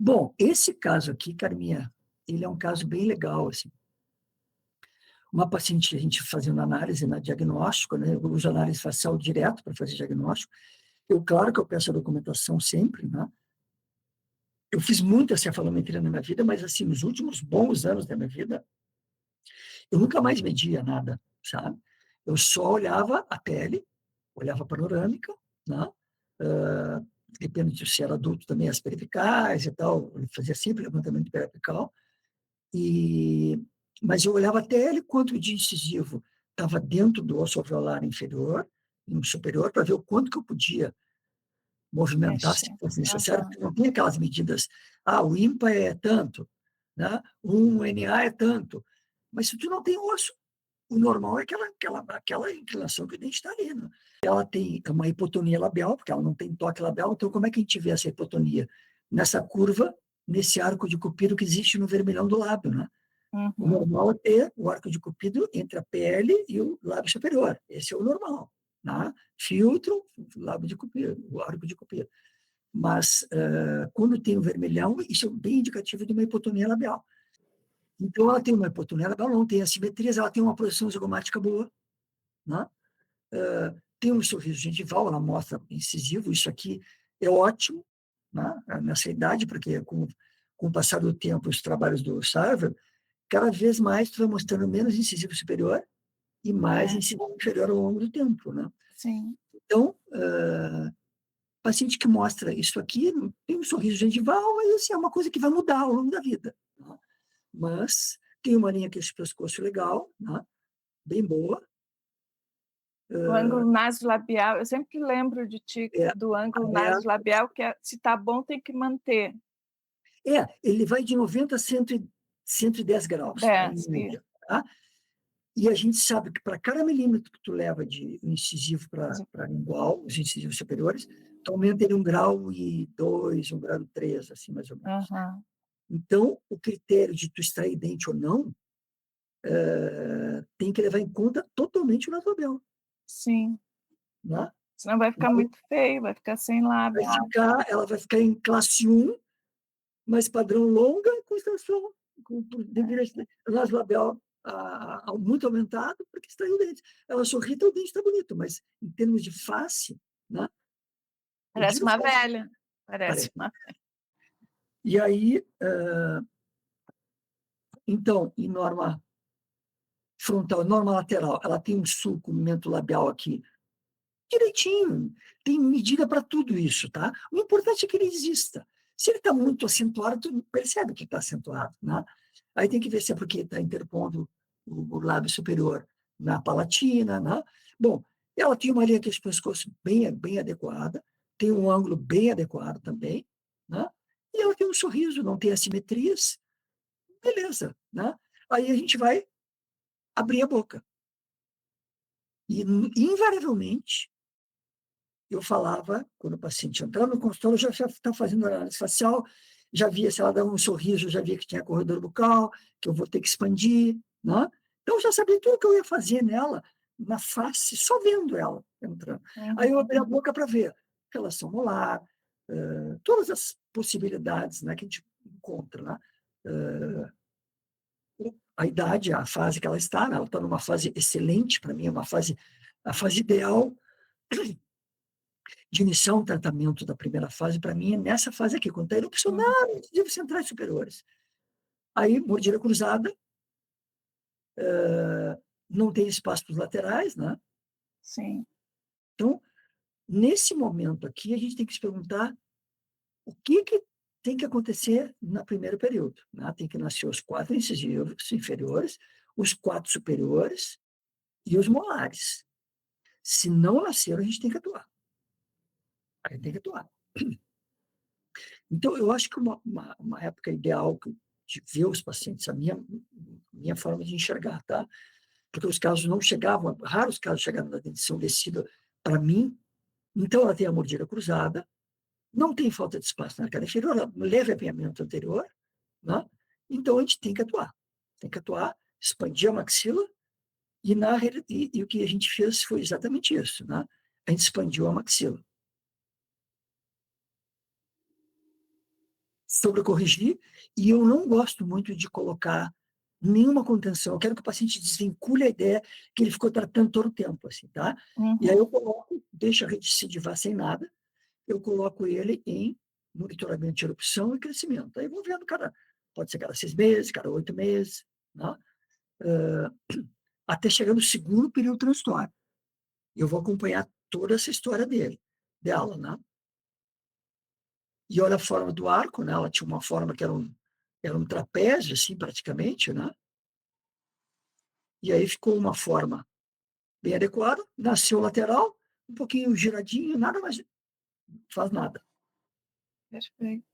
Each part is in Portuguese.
Bom, esse caso aqui, Carminha, ele é um caso bem legal, assim. Uma paciente, a gente fazendo análise, né, diagnóstico, né, eu uso análise facial direto para fazer diagnóstico. Claro que eu peço a documentação sempre, né? Eu fiz muita cefalometria na minha vida, mas, assim, nos últimos bons anos da minha vida, eu nunca mais media nada, sabe? Eu só olhava a pele, olhava a panorâmica, né? Uh, depende de se era adulto também, as peripicais e tal, eu fazia sempre levantamento periapical, mas eu olhava até ele quanto de incisivo estava dentro do osso alveolar inferior e superior, para ver o quanto que eu podia movimentar se fosse necessário, porque não tem aquelas medidas, o IMPA é tanto, né? Um NA é tanto, mas se tu não tem osso, o normal é aquela inclinação que o dente está ali. Né? Ela tem uma hipotonia labial, porque ela não tem toque labial, então como é que a gente vê essa hipotonia? Nessa curva, nesse arco de cupido que existe no vermelhão do lábio, né? Uhum. O normal é ter o arco de cupido entre a pele e o lábio superior. Esse é o normal. Né? Filtro, lábio de cupido, o arco de cupido. Mas quando tem o vermelhão, isso é bem indicativo de uma hipotonia labial. Então, ela tem uma hipotonia labial, não tem assimetrias, ela tem uma posição zigomática boa, né? Tem um sorriso gengival, ela mostra incisivo, isso aqui é ótimo, né? Nessa idade, porque com o passar do tempo, os trabalhos do Sarver, cada vez mais tu vai mostrando menos incisivo superior e mais incisivo inferior ao longo do tempo, né? Sim. Então, paciente que mostra isso aqui tem um sorriso gengival, mas assim, é uma coisa que vai mudar ao longo da vida. Né? Mas tem uma linha queixo pescoço legal, né? Bem boa. O ângulo nasolabial, eu sempre lembro de ti do ângulo nasolabial, que se está bom tem que manter. Ele vai de 90 a 110 graus, em média. Tá? E a gente sabe que para cada milímetro que tu leva de incisivo para lingual, os incisivos superiores, tu aumenta ele 1,2 graus, 1,3 graus, assim, mais ou menos. Uhum. Então, o critério de tu extrair dente ou não tem que levar em conta totalmente o nasolabial. Sim. Né? Senão vai ficar muito feio, vai ficar sem lábio. Ela vai ficar em classe 1, mas padrão longa, com extensão, nasolabial muito aumentado, porque extraiu o dente. Ela sorri, o dente está bonito, mas em termos de face, né? Parece uma velha. Parece uma velha. E aí, então, em norma frontal, norma lateral, ela tem um sulco mentolabial aqui direitinho, tem medida para tudo isso, tá? O importante é que ele exista. Se ele está muito acentuado, tu percebe que está acentuado, né? Aí tem que ver se é porque está interpondo o lábio superior na palatina, né? Bom, ela tem uma linha de pescoço bem adequada, tem um ângulo bem adequado também, né? E ela tem um sorriso, não tem assimetrias, beleza, né? Aí a gente vai abrir a boca. E, invariavelmente, eu falava, quando o paciente entrava no consultório, eu já estava fazendo análise facial, já via se ela dava um sorriso, já via que tinha corredor bucal, que eu vou ter que expandir, né? Então, eu já sabia tudo que eu ia fazer nela, na face, só vendo ela entrando. Uhum. Aí eu abri a boca para ver relação molar, todas as possibilidades, né, que a gente encontra, né? A idade, a fase que ela está, né? Ela está numa fase excelente, para mim, é a fase ideal de iniciar um tratamento da primeira fase, para mim, é nessa fase aqui, quando está erupcionando, incisivos centrais superiores. Aí, mordida cruzada, não tem espaço para os laterais, né? Sim. Então, nesse momento aqui, a gente tem que se perguntar o que tem que acontecer no primeiro período. Né? Tem que nascer os 4 incisivos inferiores, os 4 superiores e os molares. Se não nasceram, a gente tem que atuar. Aí tem que atuar. Então, eu acho que uma época ideal de ver os pacientes, a minha forma de enxergar, tá? Porque os casos não chegavam, raros casos chegavam na dentição descida para mim, então ela tem a mordida cruzada, não tem falta de espaço na arcada inferior, ela leve apanhamento anterior, né? Então a gente tem que atuar, expandir a maxila, e o que a gente fez foi exatamente isso, né? A gente expandiu a maxila. sobrecorrigir, e eu não gosto muito de colocar nenhuma contenção. Eu quero que o paciente desvincule a ideia que ele ficou tratando todo o tempo, assim, tá? E aí eu coloco, deixo a recidivar sem nada, eu coloco ele em monitoramento de erupção e crescimento. Aí eu vou vendo pode ser cada 6 meses, cada 8 meses, né? Até chegar no segundo período transitório. Eu vou acompanhar toda essa história dela, né? E olha a forma do arco, né? Ela tinha uma forma que era um trapézio, assim, praticamente, né? E aí ficou uma forma bem adequada, nasceu lateral, um pouquinho giradinho, nada mais faz nada. Perfeito.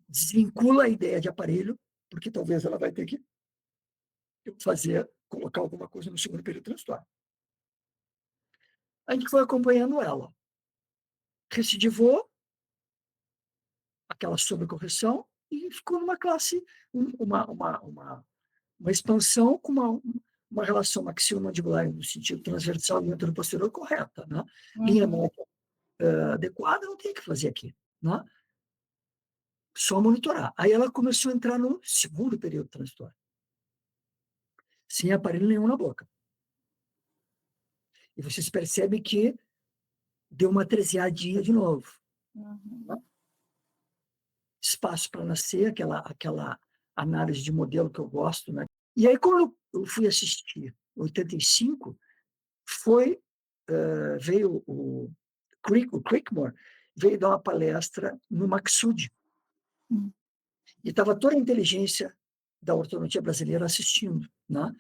Desvincula a ideia de aparelho, porque talvez ela vai ter que colocar alguma coisa no segundo período transitório. A gente foi acompanhando ela. Recidivou, aquela sobrecorreção, e ficou numa classe, uma expansão com uma relação maxilomandibular no sentido transversal e anteroposterior correta, né? Linha média adequada, não tem o que fazer aqui, né? Só monitorar. Aí ela começou a entrar no segundo período transitório, sem aparelho nenhum na boca. E vocês percebem que deu uma treseadinha de novo. Né? Espaço para nascer, aquela análise de modelo que eu gosto, né? E aí, quando eu fui assistir, em 85, veio o Crickmore, veio dar uma palestra no Maxud. E estava toda a inteligência da ortodontia brasileira assistindo, né?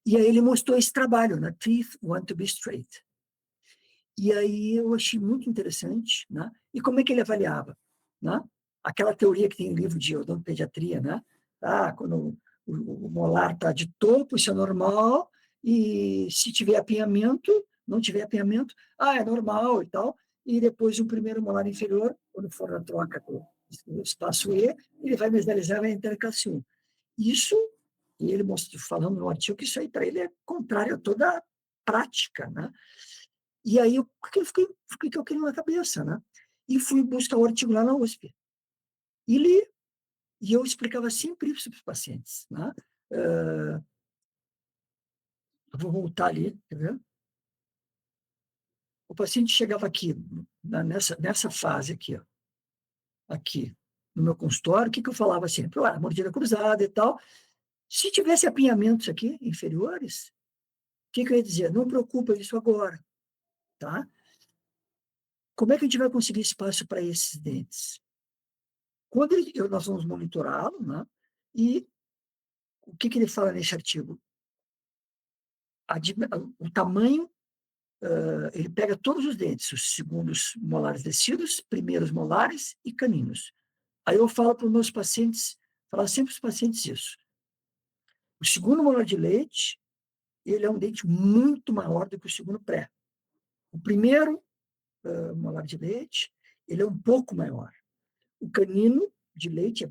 E aí ele mostrou esse trabalho, né? Teeth Want to be Straight. E aí eu achei muito interessante, né? E como é que ele avaliava, né? Aquela teoria que tem no livro de odontopediatria, né? Quando o molar está de topo, isso é normal, e se tiver apinhamento, não tiver apinhamento, é normal e tal. E depois o primeiro molar inferior, quando for a troca do espaço E, ele vai mesalizar, vai entrar calcium. Isso, e ele mostrou, falando no artigo, que isso aí para ele é contrário a toda a prática, né? E aí eu fiquei com aquilo na cabeça, né? E fui buscar o artigo lá na USP. E eu explicava sempre isso para os pacientes, né? Eu vou voltar ali, quer ver? O paciente chegava aqui, nessa fase aqui, ó, aqui, no meu consultório, o que eu falava sempre? Mordida cruzada e tal. Se tivesse apinhamentos aqui, inferiores, o que eu ia dizer? Não preocupa isso agora, tá? Como é que a gente vai conseguir espaço para esses dentes? Quando nós vamos monitorá-lo, né? E o que ele fala nesse artigo? O tamanho, ele pega todos os dentes, os segundos molares descidos, primeiros molares e caninos. Aí eu falo para os meus pacientes, falo sempre para os pacientes isso. O segundo molar de leite, ele é um dente muito maior do que o segundo pré. O primeiro molar de leite, ele é um pouco maior. O canino de leite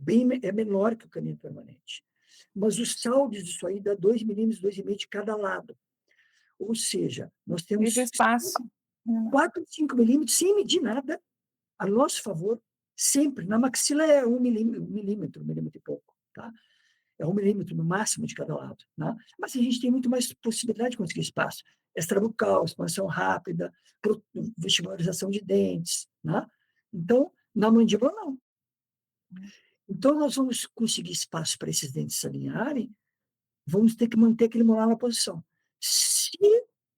é menor que o canino permanente. Mas os saldos disso aí dá 2 milímetros, 2,5 de cada lado. Ou seja, nós temos espaço. 4, 5 milímetros sem medir nada a nosso favor, sempre. Na maxila é 1 milímetro, 1 milímetro e pouco. Tá? É 1 milímetro no máximo de cada lado. Né? Mas a gente tem muito mais possibilidade de conseguir espaço. Extrabucal, expansão rápida, vestibularização de dentes. Né? Então, na mandíbula, não. Então, nós vamos conseguir espaço para esses dentes se alinharem, vamos ter que manter aquele molar na posição. Se,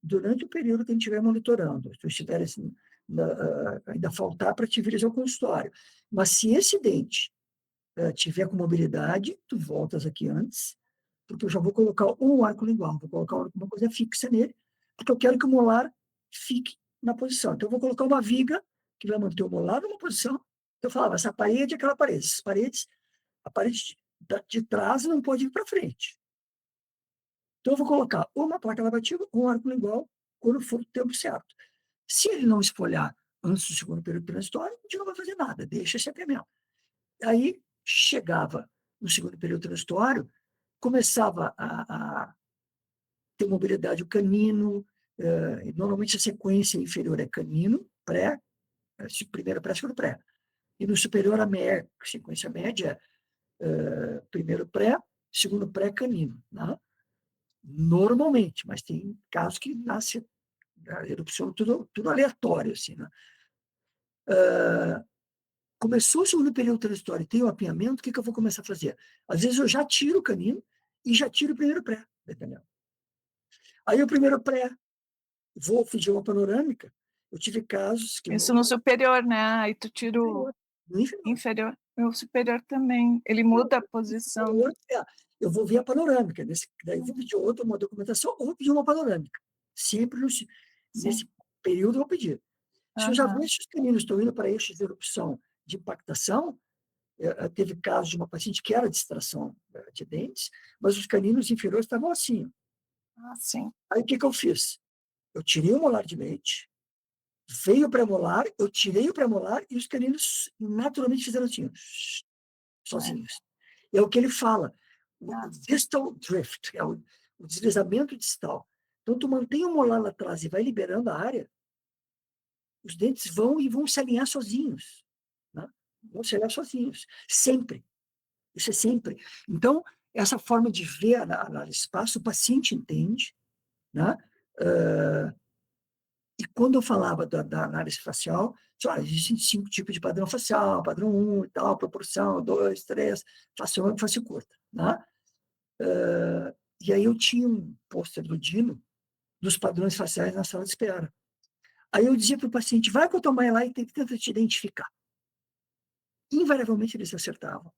durante o período que a gente estiver monitorando, se estiver assim, ainda faltar para te vir ao consultório, mas se esse dente tiver com mobilidade, tu voltas aqui antes, porque eu já vou colocar um arco lingual, vou colocar uma coisa fixa nele, porque eu quero que o molar fique na posição. Então, eu vou colocar uma viga que vai manter o molar numa posição. Eu falava, essa parede é aquela parede. Essas paredes, a parede de trás não pode ir para frente. Então, eu vou colocar uma placa lavativa, um arco lingual, quando for o tempo certo. Se ele não espolhar antes do segundo período transitório, a gente não vai fazer nada, deixa esse apiamento. Aí, chegava no segundo período transitório, começava a ter mobilidade o canino, normalmente a sequência inferior é canino, pré, Primeiro pré, segundo pré. E no superior, a sequência média é primeiro pré, segundo pré, canino. Né? Normalmente, mas tem casos que nasce a erupção tudo aleatório. Assim, né? Começou o segundo período transitório e tem o apinhamento, o que eu vou começar a fazer? Às vezes eu já tiro o canino e já tiro o primeiro pré, dependendo. Aí o primeiro pré, vou fazer uma panorâmica. Eu tive casos que... Isso no superior, né? Aí tu tira o inferior. O superior também. Ele muda a posição. Eu vou ver a panorâmica. Daí eu vou pedir outra, uma documentação, ou vou pedir uma panorâmica. Sempre nesse período eu vou pedir. Se eu já vejo que os caninos estão indo para eixos de erupção de impactação, teve casos de uma paciente que era de extração de dentes, mas os caninos inferiores estavam assim. Sim. Aí o que eu fiz? Eu tirei o molar de leite, veio o pré-molar, eu tirei o pré-molar e os caninos naturalmente fizeram assim, sozinhos. É o que ele fala, o distal drift, é o deslizamento distal. Então, tu mantém o molar lá atrás e vai liberando a área, os dentes vão se alinhar sozinhos. Né? Vão se alinhar sozinhos. Sempre. Isso é sempre. Então, essa forma de ver a análise espaço, o paciente entende. Né? E quando eu falava da análise facial, existem 5 tipos de padrão facial, padrão 1 e tal, proporção, 2, 3, face longa e face curta. Né? E aí eu tinha um pôster do Dino dos padrões faciais na sala de espera. Aí eu dizia para o paciente, vai com a tua mãe lá e tenta te identificar. Invariavelmente eles acertavam.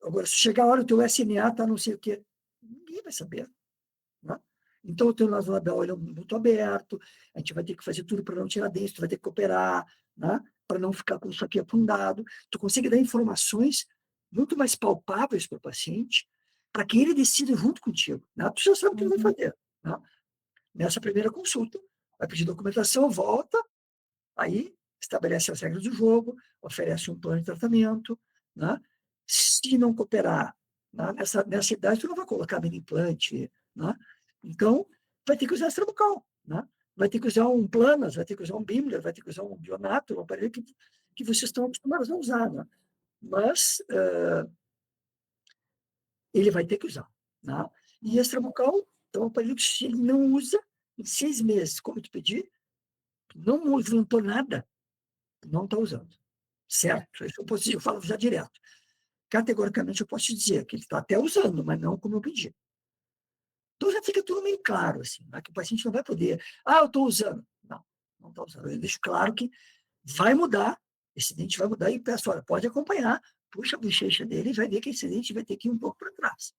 Agora, se chegar a hora, o teu SNA está não sei o quê, ninguém vai saber. Né? Então, o teu naso labial é muito aberto, a gente vai ter que fazer tudo para não tirar dentro, tu vai ter que operar, né? Para não ficar com isso aqui afundado. Tu consegue dar informações muito mais palpáveis para o paciente, para que ele decida junto contigo. Né? Tu já sabe o que ele vai fazer. Né? Nessa primeira consulta, vai pedir documentação, volta, aí estabelece as regras do jogo, oferece um plano de tratamento. Né? Se não cooperar, né? nessa idade, tu não vai colocar mini implante. Né? Então, vai ter que usar extrabucal. Né? Vai ter que usar um Planas, vai ter que usar um Bimler, vai ter que usar um Bionato, um aparelho que vocês estão acostumados a usar. Né? Mas ele vai ter que usar. Né? E extrabucal, então, é um aparelho que se ele não usa, em 6 meses, como tu pedir, não movimentou nada, não está usando. Certo? Isso eu falo já direto. Categoricamente, eu posso te dizer que ele está até usando, mas não como eu pedi. Então já fica tudo meio claro, assim, né? Que o paciente não vai poder, eu estou usando. Não está usando. Eu deixo claro que vai mudar, esse dente vai mudar, e peço, olha, pode acompanhar, puxa a bochecha dele e vai ver que esse dente vai ter que ir um pouco para trás.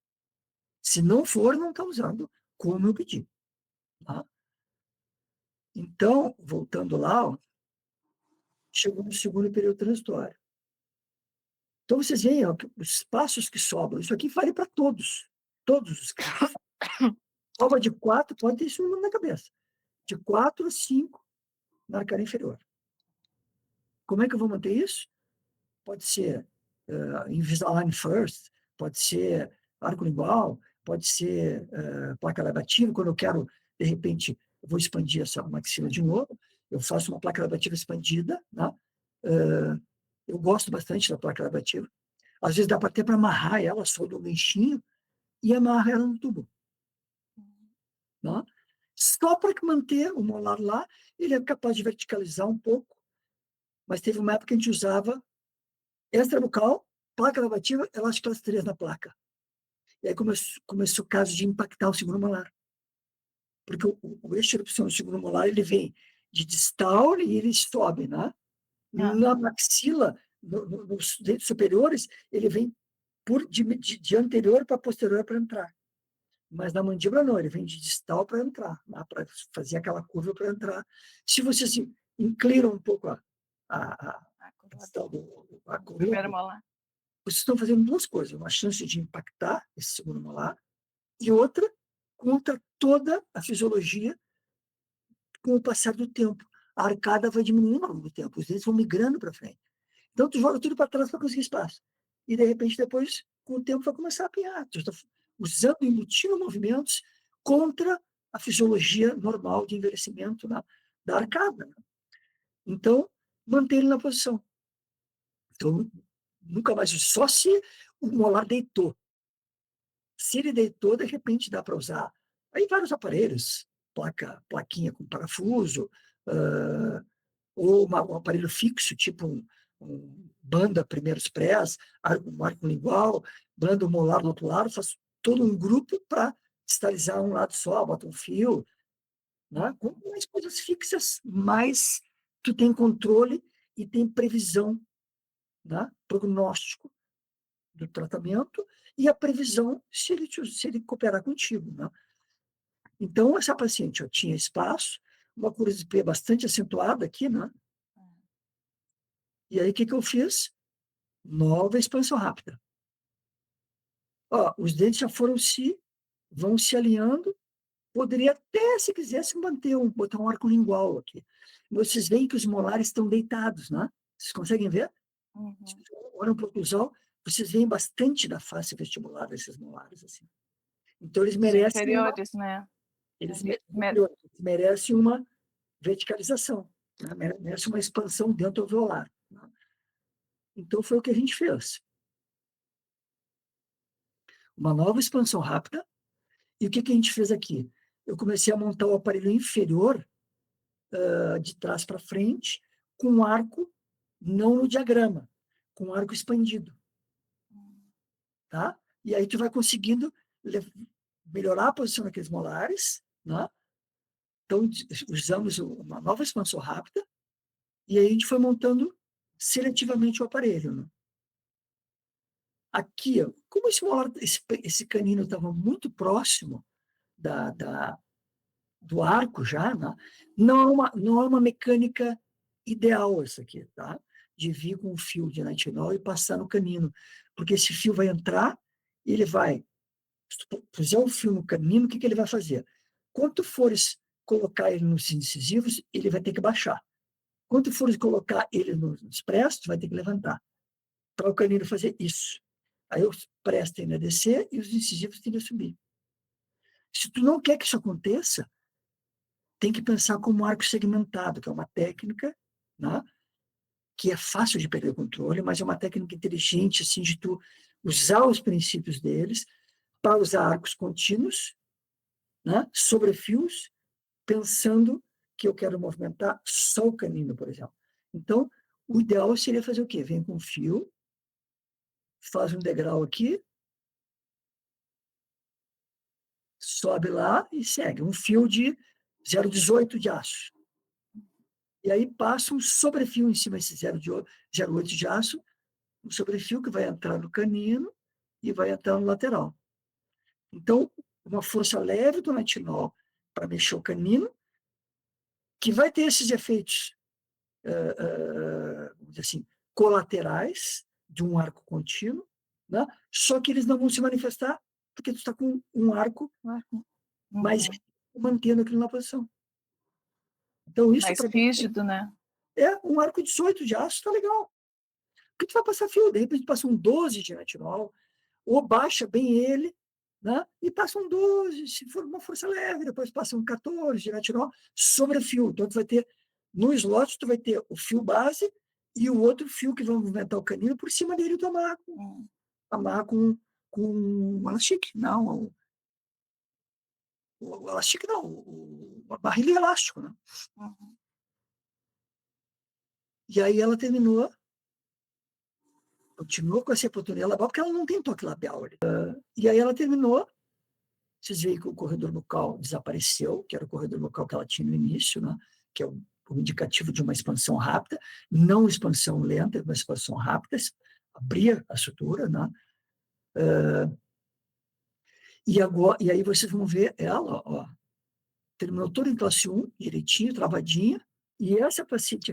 Se não for, não está usando como eu pedi. Tá? Então, voltando lá, chegou no segundo período transitório. Então, vocês veem os espaços que sobram. Isso aqui vale para todos os casos. Prova de 4 pode ter isso na cabeça. De 4 a 5 na arcada inferior. Como é que eu vou manter isso? Pode ser Invisalign First, pode ser arco lingual, pode ser placa labiativa. Quando eu quero, de repente, eu vou expandir essa maxila de novo, eu faço uma placa labiativa expandida. Né? Eu gosto bastante da placa labiativa. Às vezes dá até para amarrar ela, solda o ganchinho e amarra ela no tubo. Né? Só para manter o molar lá, ele é capaz de verticalizar um pouco, mas teve uma época que a gente usava extrabucal, placa lavativa, elástico classe 3 na placa. E aí começou o caso de impactar o segundo molar. Porque o eixo de erupção do segundo molar, ele vem de distal e ele sobe, né? Na maxila, nos dentes superiores, ele vem de anterior para posterior para entrar. Mas na mandíbula não, ele vem de distal para entrar, né? Para fazer aquela curva para entrar. Se você se inclina um pouco a curva, vocês estão fazendo 2 coisas. Uma chance de impactar esse segundo molar e outra contra toda a fisiologia com o passar do tempo. A arcada vai diminuindo ao longo do tempo, os dentes vão migrando para frente. Então, tu joga tudo para trás para conseguir espaço. E, de repente, depois, com o tempo, vai começar a apiar. Tu está usando, embutindo movimentos contra a fisiologia normal de envelhecimento, né? da arcada, né? Então, mantém ele na posição. Então, nunca mais, só se o molar deitou. Se ele deitou, de repente dá para usar. Aí vários aparelhos, plaquinha com parafuso, ou um aparelho fixo, tipo banda primeiros prés, um arco lingual, banda molar do outro lado, faz todo um grupo para distalizar um lado só, bota um fio, né? Com mais coisas fixas, mais tu tem controle e tem previsão, né? Prognóstico do tratamento e a previsão se ele cooperar contigo, né? Então, essa paciente tinha espaço, uma curva P bastante acentuada aqui, né? E aí, o que eu fiz? Nova expansão rápida. Ó, os dentes já vão se alinhando. Poderia até, se quisesse, botar um arco lingual aqui. Vocês veem que os molares estão deitados, né? Vocês conseguem ver? Uhum. Olham para o oclusal, vocês veem bastante da face vestibular desses molares, assim. Então, eles merecem inferiores, né? Eles merecem uma verticalização, né? Merecem uma expansão dentro do alveolar, né? Então, foi o que a gente fez. Uma nova expansão rápida. E o que a gente fez aqui? Eu comecei a montar o aparelho inferior de trás para frente com um arco, não no diagrama, com um arco expandido. Tá? E aí tu vai conseguindo melhorar a posição daqueles molares, né? Então, usamos uma nova expansão rápida e aí a gente foi montando seletivamente o aparelho, né? Aqui, ó, como esse canino estava muito próximo do arco já, né? Não é uma mecânica ideal essa aqui, tá? De vir com um fio de nitinol e passar no canino, porque esse fio vai entrar e ele vai, se tu puser o fio no canino, o que ele vai fazer? Quando tu fores colocar ele nos incisivos, ele vai ter que baixar. Quando tu fores colocar ele nos prestos, tu vai ter que levantar, para o canino fazer isso. Aí os prestos tendem a descer e os incisivos tendem a subir. Se tu não quer que isso aconteça, tem que pensar como arco segmentado, que é uma técnica, né, que é fácil de perder o controle, mas é uma técnica inteligente, assim, de tu usar os princípios deles para usar arcos contínuos, né, sobre fios, pensando que eu quero movimentar só o canino, por exemplo. Então, o ideal seria fazer o quê? Vem com fio, faz um degrau aqui, sobe lá e segue. Um fio de 0,18 de aço. E aí passa um sobrefio em cima desse 0,8 de aço, um sobrefio que vai entrar no canino e vai entrar no lateral. Então, uma força leve do nitinol para mexer o canino, que vai ter esses efeitos, vamos dizer assim, colaterais de um arco contínuo, né? Só que eles não vão se manifestar porque tu está com um arco mais mantendo aquilo na posição. Então, isso mais rígido, né? É um arco 18 de aço, está legal. Porque tu vai passar fio, de repente passa um 12 de nitinol, ou baixa bem ele, né? E passa um 12, se for uma força leve, depois passa um 14 de nitinol sobre o fio. Então, tu vai ter, no slot, tu vai ter o fio base e o outro fio que vai movimentar o canino por cima dele, tu amarra com um elastique. Não, o elastique não, a barrilha elástico, né? Uhum. E aí ela continuou com essa hipotonia labial, porque ela não tem toque labial. E aí ela terminou, vocês veem que o corredor bucal desapareceu, que era o corredor bucal que ela tinha no início, né? Que é o indicativo de uma expansão rápida, não expansão lenta, uma expansão rápida, abria a sutura, né? E aí vocês vão ver ela, ó, terminou toda em classe 1, direitinho, travadinha, e essa paciente